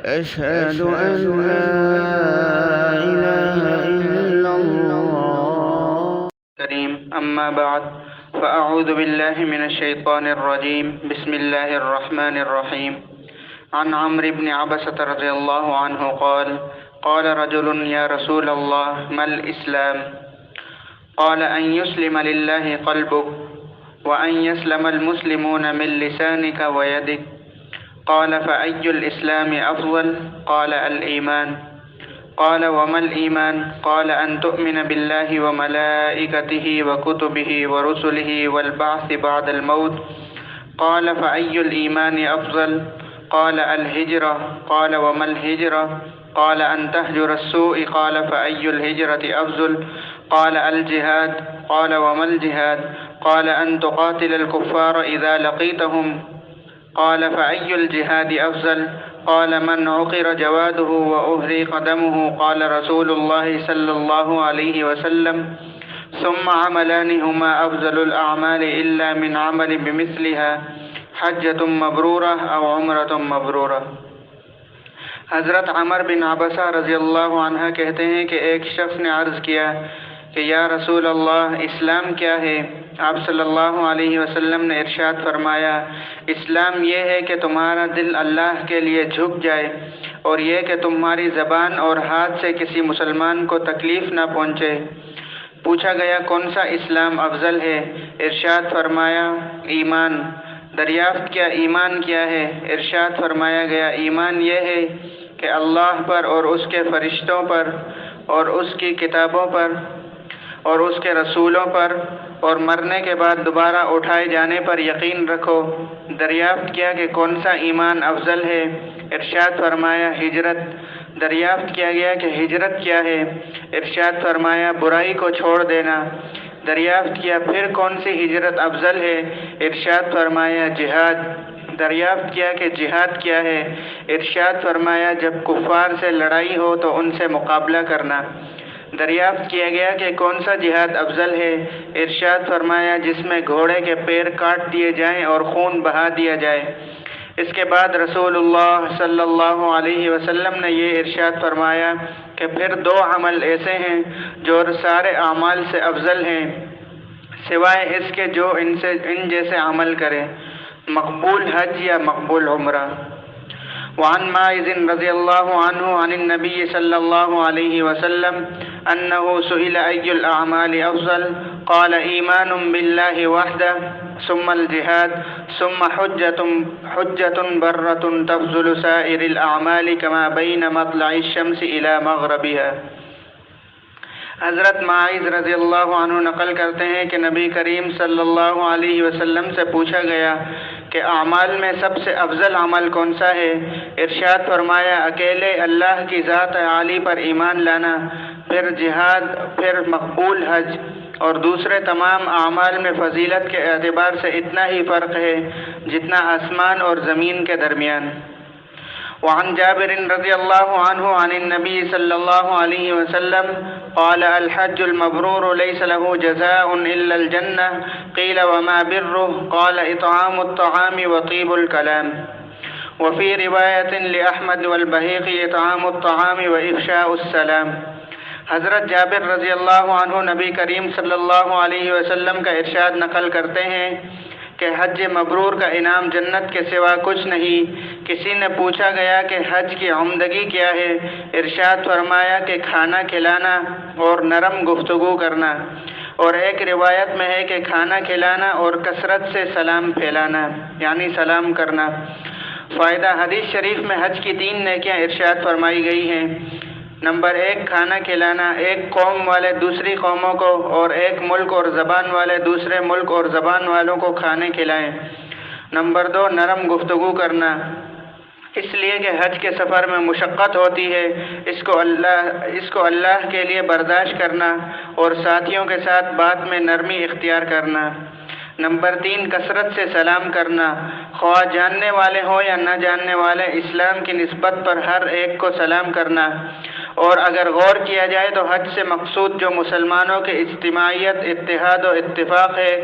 أشهد أن لا إله إلا الله. كريم أما بعد فأعوذ بالله من الشيطان الرجيم بسم الله الرحمن الرحيم عن عمرو بن عبسة رضي الله عنه قال قال رجل يا رسول الله ما الإسلام؟ قال أن يسلم لله قلبك وأن يسلم المسلمون من لسانك ويدك. قال فأي الإسلام أفضل؟ قال الإيمان. قال وما الإيمان؟ قال أن تؤمن بالله وملائكته وكتبه ورسله والبعث بعد الموت. قال فأي الإيمان أفضل؟ قال الهجرة. قال وما الهجرة؟ قال أن تهجر السوء. قال فأي الهجرة أفضل؟ قال الجهاد. قال وما الجهاد؟ قال أن تقاتل الكفار إذا لقيتهم. قال فأي الجهاد أفضل؟ قال من عقر جواده وأهري قدمه. قال رسول الله صلى الله عليه وسلم ثم عملان هما أفضل الأعمال إلا من عمل بمثلها حجة مبرورة أو عمرة مبرورة۔ حضرت عمر بن عبسہ رضی اللہ عنہ کہتے ہیں کہ ایک شخص نے عرض کیا کہ یا رسول اللہ اسلام کیا ہے؟ آپ صلی اللہ علیہ وسلم نے ارشاد فرمایا اسلام یہ ہے کہ تمہارا دل اللہ کے لیے جھک جائے اور یہ کہ تمہاری زبان اور ہاتھ سے کسی مسلمان کو تکلیف نہ پہنچے۔ پوچھا گیا کون سا اسلام افضل ہے؟ ارشاد فرمایا ایمان۔ دریافت کیا ایمان کیا ہے؟ ارشاد فرمایا گیا ایمان یہ ہے کہ اللہ پر اور اس کے فرشتوں پر اور اس کی کتابوں پر اور اس کے رسولوں پر اور مرنے کے بعد دوبارہ اٹھائے جانے پر یقین رکھو۔ دریافت کیا کہ کون سا ایمان افضل ہے؟ ارشاد فرمایا ہجرت۔ دریافت کیا گیا کہ ہجرت کیا ہے؟ ارشاد فرمایا برائی کو چھوڑ دینا۔ دریافت کیا پھر کون سی ہجرت افضل ہے؟ ارشاد فرمایا جہاد۔ دریافت کیا کہ جہاد کیا ہے؟ ارشاد فرمایا جب کفار سے لڑائی ہو تو ان سے مقابلہ کرنا۔ دریافت کیا گیا کہ کون سا جہاد افضل ہے؟ ارشاد فرمایا جس میں گھوڑے کے پیر کاٹ دیے جائیں اور خون بہا دیا جائے۔ اس کے بعد رسول اللہ صلی اللہ علیہ وسلم نے یہ ارشاد فرمایا کہ پھر دو عمل ایسے ہیں جو سارے اعمال سے افضل ہیں سوائے اس کے جو ان جیسے عمل کرے، مقبول حج یا مقبول عمرہ۔ وعن ماعز رضی اللہ عنہ عن النبی صلی اللہ علیہ وسلم انه سئل ای الاعمال افضل قال ایمان باللہ وحدہ ثم الجہاد ثم حجة برة تفضل سائر الاعمال كما بین مطلع الشمس الى مغربها۔ حضرت ماعز رضی اللہ عنہ نقل کرتے ہیں کہ نبی کریم صلی اللہ علیہ وسلم سے پوچھا گیا کہ اعمال میں سب سے افضل عمل کون سا ہے؟ ارشاد فرمایا اکیلے اللہ کی ذات عالی پر ایمان لانا، پھر جہاد، پھر مقبول حج، اور دوسرے تمام اعمال میں فضیلت کے اعتبار سے اتنا ہی فرق ہے جتنا آسمان اور زمین کے درمیان۔ وعن جابر رضی اللہ عنہ عن النبی صلی اللہ علیہ وسلم قال الحج المبرور ليس له جزاء إلا الجنة قيل وما بره قال إطعام الطعام وطيب الكلام۔ وفي رواية لأحمد والبهيقي إطعام الطعام وإفشاء السلام۔ حضرت جابر رضی اللہ عنہ نبی کریم صلی اللہ علیہ وسلم کا ارشاد نقل کرتے ہیں کہ حج مبرور کا انعام جنت کے سوا کچھ نہیں۔ کسی نے پوچھا گیا کہ حج کی عمدگی کیا ہے؟ ارشاد فرمایا کہ کھانا کھلانا اور نرم گفتگو کرنا، اور ایک روایت میں ہے کہ کھانا کھلانا اور کثرت سے سلام پھیلانا یعنی سلام کرنا۔ فائدہ حدیث شریف میں حج کی 3 نیکیاں ارشاد فرمائی گئی ہیں۔ نمبر 1 کھانا کھلانا، ایک قوم والے دوسری قوموں کو اور ایک ملک اور زبان والے دوسرے ملک اور زبان والوں کو کھانے کھلائیں۔ نمبر 2 نرم گفتگو کرنا، اس لیے کہ حج کے سفر میں مشقت ہوتی ہے، اس کو اللہ کے لیے برداشت کرنا اور ساتھیوں کے ساتھ بات میں نرمی اختیار کرنا۔ نمبر 3 کثرت سے سلام کرنا، خواہ جاننے والے ہوں یا نہ جاننے والے، اسلام کی نسبت پر ہر ایک کو سلام کرنا۔ اور اگر غور کیا جائے تو حج سے مقصود جو مسلمانوں کے اجتماعیت، اتحاد و اتفاق ہے،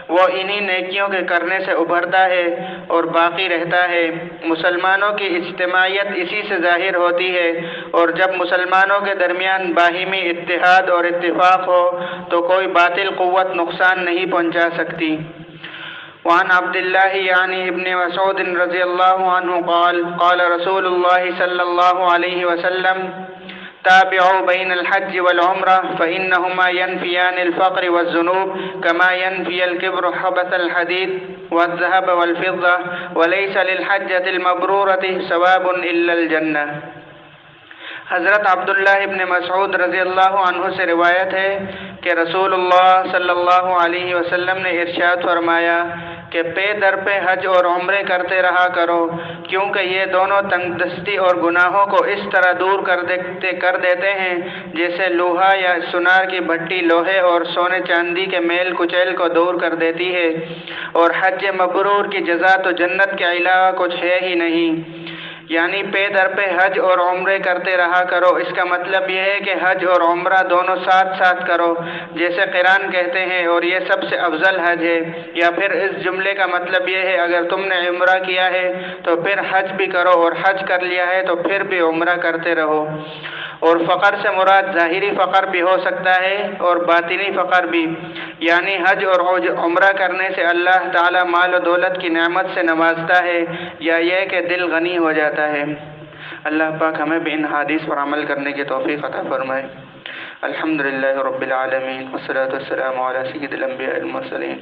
وہ انہی نیکیوں کے کرنے سے ابھرتا ہے اور باقی رہتا ہے۔ مسلمانوں کی اجتماعیت اسی سے ظاہر ہوتی ہے، اور جب مسلمانوں کے درمیان باہمی اتحاد اور اتفاق ہو تو کوئی باطل قوت نقصان نہیں پہنچا سکتی۔ وعن عبد الله يعني ابن مسعود رضي الله عنه قال قال رسول الله صلى الله عليه وسلم تابعوا بين الحج والعمرة فإنهما ينفيان الفقر والذنوب كما ينفي الكبر خبث الحديد والذهب والفضة وليس للحجة المبرورة ثواب إلا الجنة۔ حضرت عبداللہ ابن مسعود رضی اللہ عنہ سے روایت ہے کہ رسول اللہ صلی اللہ علیہ وسلم نے ارشاد فرمایا کہ پے در پہ حج اور عمرے کرتے رہا کرو، کیونکہ یہ دونوں تنگ دستی اور گناہوں کو اس طرح دور کر دیتے ہیں جیسے لوہا یا سنار کی بھٹی لوہے اور سونے چاندی کے میل کچیل کو دور کر دیتی ہے، اور حج مبرور کی جزا تو جنت کے علاوہ کچھ ہے ہی نہیں۔ یعنی پے در پہ حج اور عمرے کرتے رہا کرو، اس کا مطلب یہ ہے کہ حج اور عمرہ دونوں ساتھ ساتھ کرو جیسے قران کہتے ہیں، اور یہ سب سے افضل حج ہے۔ یا پھر اس جملے کا مطلب یہ ہے اگر تم نے عمرہ کیا ہے تو پھر حج بھی کرو، اور حج کر لیا ہے تو پھر بھی عمرہ کرتے رہو۔ اور فقر سے مراد ظاہری فقر بھی ہو سکتا ہے اور باطنی فقر بھی، یعنی حج اور عمرہ کرنے سے اللہ تعالیٰ مال و دولت کی نعمت سے نوازتا ہے، یا یہ کہ دل غنی ہو جاتا ہے۔ اللہ پاک ہمیں بھی ان حدیث پر عمل کرنے کی توفیق عطا فرمائے۔ الحمدللہ رب العالمین والصلاة والسلام علی سید الانبیاء المرسلین۔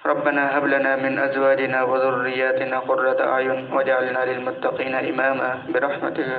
ربنا هب لنا من ازواجنا وذرياتنا قرة اعین واجعلنا للمتقین اماما برحمتک۔